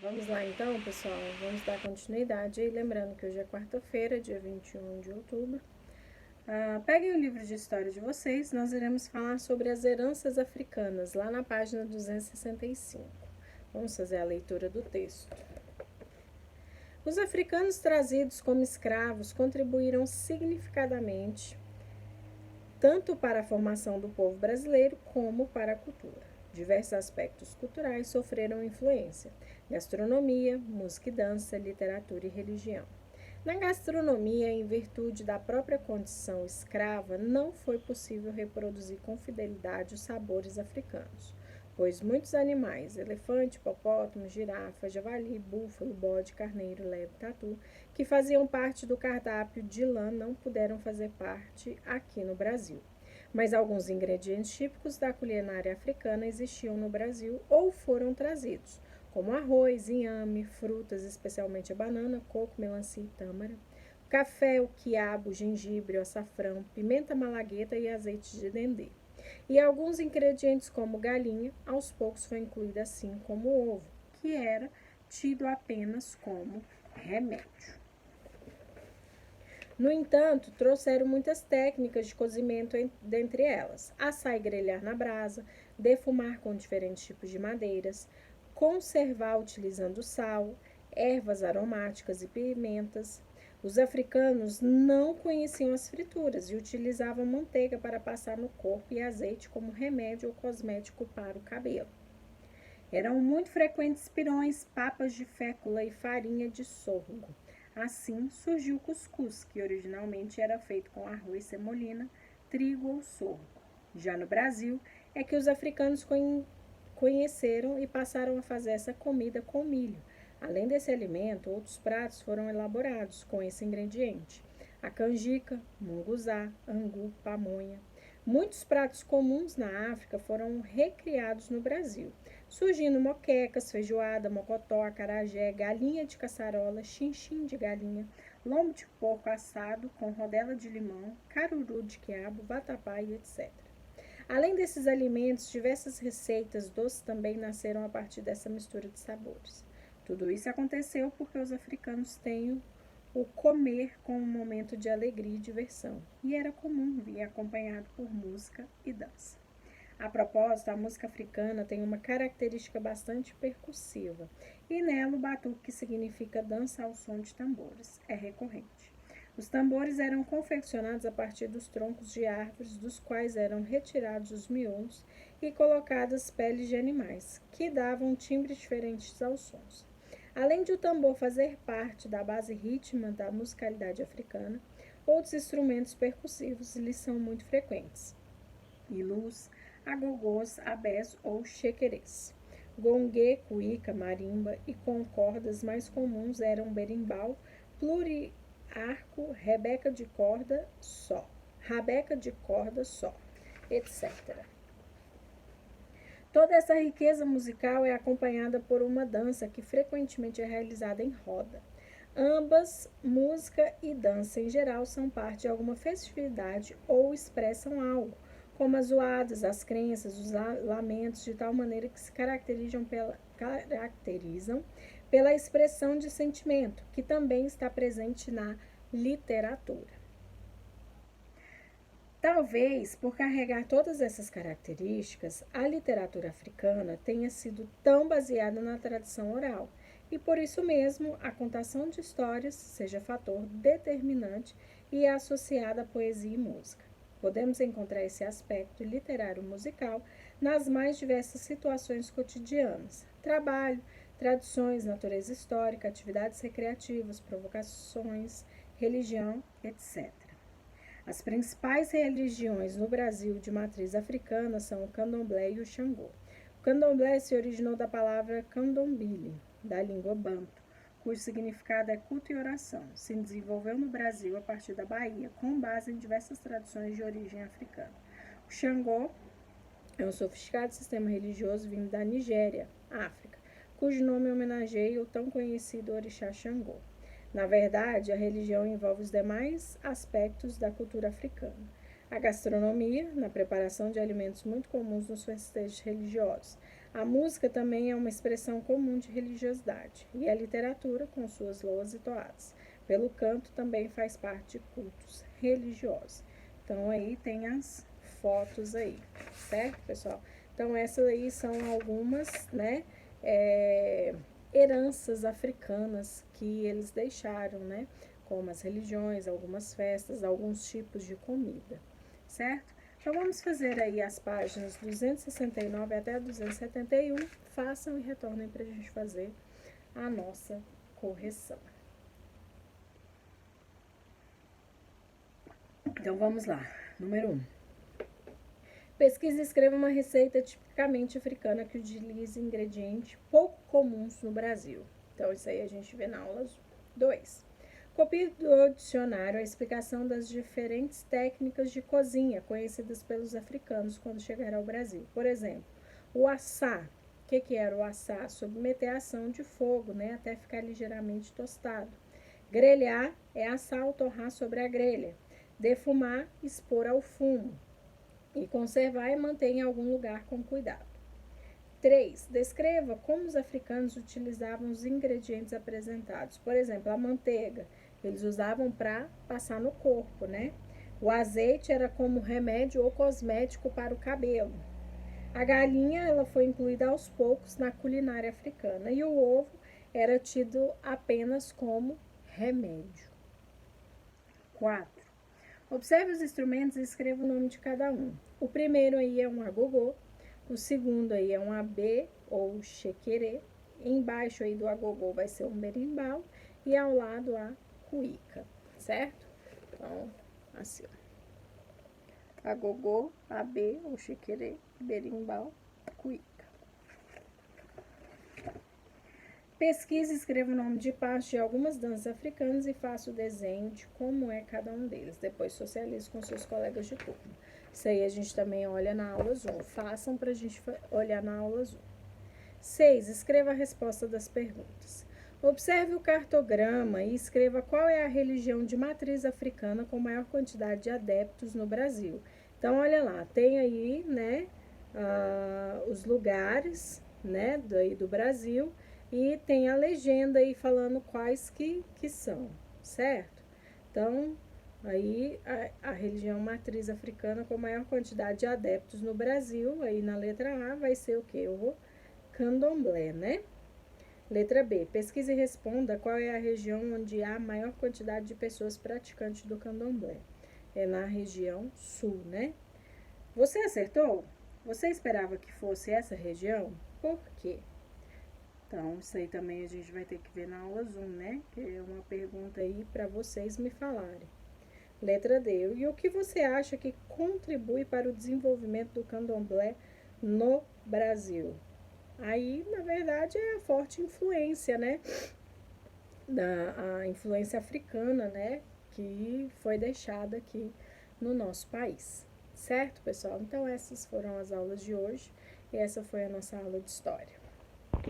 Vamos lá então, pessoal, vamos dar continuidade aí, lembrando que hoje é quarta-feira, dia 21 de outubro. Peguem o livro de história de vocês, nós iremos falar sobre as heranças africanas, lá na página 265. Vamos fazer a leitura do texto. Os africanos trazidos como escravos contribuíram significativamente tanto para a formação do povo brasileiro como para a cultura. Diversos aspectos culturais sofreram influência: gastronomia, música e dança, literatura e religião. Na gastronomia, em virtude da própria condição escrava, não foi possível reproduzir com fidelidade os sabores africanos, pois muitos animais, elefante, hipopótamo, girafa, javali, búfalo, bode, carneiro, lebre, tatu, que faziam parte do cardápio de lã, não puderam fazer parte aqui no Brasil. Mas alguns ingredientes típicos da culinária africana existiam no Brasil ou foram trazidos, como arroz, inhame, frutas, especialmente a banana, coco, melancia e tâmara, café, o quiabo, gengibre, o açafrão, pimenta malagueta e azeite de dendê. E alguns ingredientes como galinha, aos poucos foi incluído assim como o ovo, que era tido apenas como remédio. No entanto, trouxeram muitas técnicas de cozimento, dentre elas: assar e grelhar na brasa, defumar com diferentes tipos de madeiras, conservar utilizando sal, ervas aromáticas e pimentas. Os africanos não conheciam as frituras e utilizavam manteiga para passar no corpo e azeite como remédio ou cosmético para o cabelo. Eram muito frequentes pirões, papas de fécula e farinha de sorgo. Assim surgiu o cuscuz, que originalmente era feito com arroz, semolina, trigo ou sorgo. Já no Brasil, é que os africanos conheceram e passaram a fazer essa comida com milho. Além desse alimento, outros pratos foram elaborados com esse ingrediente: a canjica, munguzá, angu, pamonha. Muitos pratos comuns na África foram recriados no Brasil, surgindo moquecas, feijoada, mocotó, acarajé, galinha de caçarola, chinchim de galinha, lombo de porco assado com rodela de limão, caruru de quiabo, vatapá e etc. Além desses alimentos, diversas receitas doces também nasceram a partir dessa mistura de sabores. Tudo isso aconteceu porque os africanos têm o comer como um momento de alegria e diversão, e era comum vir acompanhado por música e dança. A propósito, a música africana tem uma característica bastante percussiva, e nela o batuque, que significa dança ao som de tambores, é recorrente. Os tambores eram confeccionados a partir dos troncos de árvores, dos quais eram retirados os miolos e colocadas peles de animais, que davam timbres diferentes aos sons. Além de o tambor fazer parte da base rítmica da musicalidade africana, outros instrumentos percussivos lhes são muito frequentes: ilus, agogôs, abés ou chequerês. Gongue, cuíca, marimba e com cordas mais comuns eram berimbau, pluriarco, rabeca de corda só, etc. Toda essa riqueza musical é acompanhada por uma dança que frequentemente é realizada em roda. Ambas, música e dança em geral, são parte de alguma festividade ou expressam algo, como as zoadas, as crenças, os lamentos, de tal maneira que se caracterizam pela expressão de sentimento, que também está presente na literatura. Talvez, por carregar todas essas características, a literatura africana tenha sido tão baseada na tradição oral, e por isso mesmo a contação de histórias seja fator determinante e associada à poesia e música. Podemos encontrar esse aspecto literário musical nas mais diversas situações cotidianas: trabalho, tradições, natureza histórica, atividades recreativas, provocações, religião, etc. As principais religiões no Brasil de matriz africana são o candomblé e o xangô. O candomblé se originou da palavra candombile, da língua banto, cujo significado é culto e oração. Se desenvolveu no Brasil a partir da Bahia, com base em diversas tradições de origem africana. O xangô é um sofisticado sistema religioso vindo da Nigéria, África, cujo nome homenageia o tão conhecido orixá Xangô. Na verdade, a religião envolve os demais aspectos da cultura africana: a gastronomia, na preparação de alimentos muito comuns nos festejos religiosos, A música também é uma expressão comum de religiosidade, e a literatura, com suas loas e toadas. Pelo canto, também faz parte de cultos religiosos. Então, aí tem as fotos aí, certo, pessoal? Então, essas aí são algumas, né, heranças africanas que eles deixaram, né? Como as religiões, algumas festas, alguns tipos de comida, certo? Então, vamos fazer aí as páginas 269 até 271. Façam e retornem para a gente fazer a nossa correção. Então, vamos lá. Número 1. Pesquise e escreva uma receita tipicamente africana que utilize ingredientes pouco comuns no Brasil. Então, isso aí a gente vê na aula 2. Copie do dicionário a explicação das diferentes técnicas de cozinha conhecidas pelos africanos quando chegaram ao Brasil. Por exemplo, o assar. O que era o assar? Submeter a ação de fogo, né, até ficar ligeiramente tostado. Grelhar é assar ou torrar sobre a grelha. Defumar, expor ao fumo. E conservar e manter em algum lugar com cuidado. 3. Descreva como os africanos utilizavam os ingredientes apresentados. Por exemplo, a manteiga, eles usavam para passar no corpo, né? O azeite era como remédio ou cosmético para o cabelo. A galinha, ela foi incluída aos poucos na culinária africana. E o ovo era tido apenas como remédio. 4. Observe os instrumentos e escreva o nome de cada um. O primeiro aí é um agogô, o segundo aí é um abê ou xequerê, embaixo aí do agogô vai ser um berimbau e ao lado a cuíca, certo? Então, assim, ó. Agogô, abê ou xequerê, berimbau, cuíca. Pesquise e escreva o nome de parte de algumas danças africanas e faça o desenho de como é cada um deles. Depois socialize com seus colegas de turma. Isso aí a gente também olha na aula Zoom. Façam para a gente olhar na aula Zoom. 6. Escreva a resposta das perguntas. Observe o cartograma e escreva qual é a religião de matriz africana com maior quantidade de adeptos no Brasil. Então, olha lá, tem aí, né, os lugares, né, do Brasil. E tem a legenda aí falando quais que são, certo? Então, aí a religião matriz africana com maior quantidade de adeptos no Brasil, aí na letra A vai ser o quê? O candomblé, né? Letra B, pesquise e responda qual é a região onde há maior quantidade de pessoas praticantes do candomblé. É na região sul, né? Você acertou? Você esperava que fosse essa região? Por quê? Então, isso aí também a gente vai ter que ver na aula Zoom, né? Que é uma pergunta aí para vocês me falarem. Letra D. E o que você acha que contribui para o desenvolvimento do candomblé no Brasil? Aí, na verdade, é a forte influência, né? A influência africana, né? Que foi deixada aqui no nosso país. Certo, pessoal? Então, essas foram as aulas de hoje. E essa foi a nossa aula de história.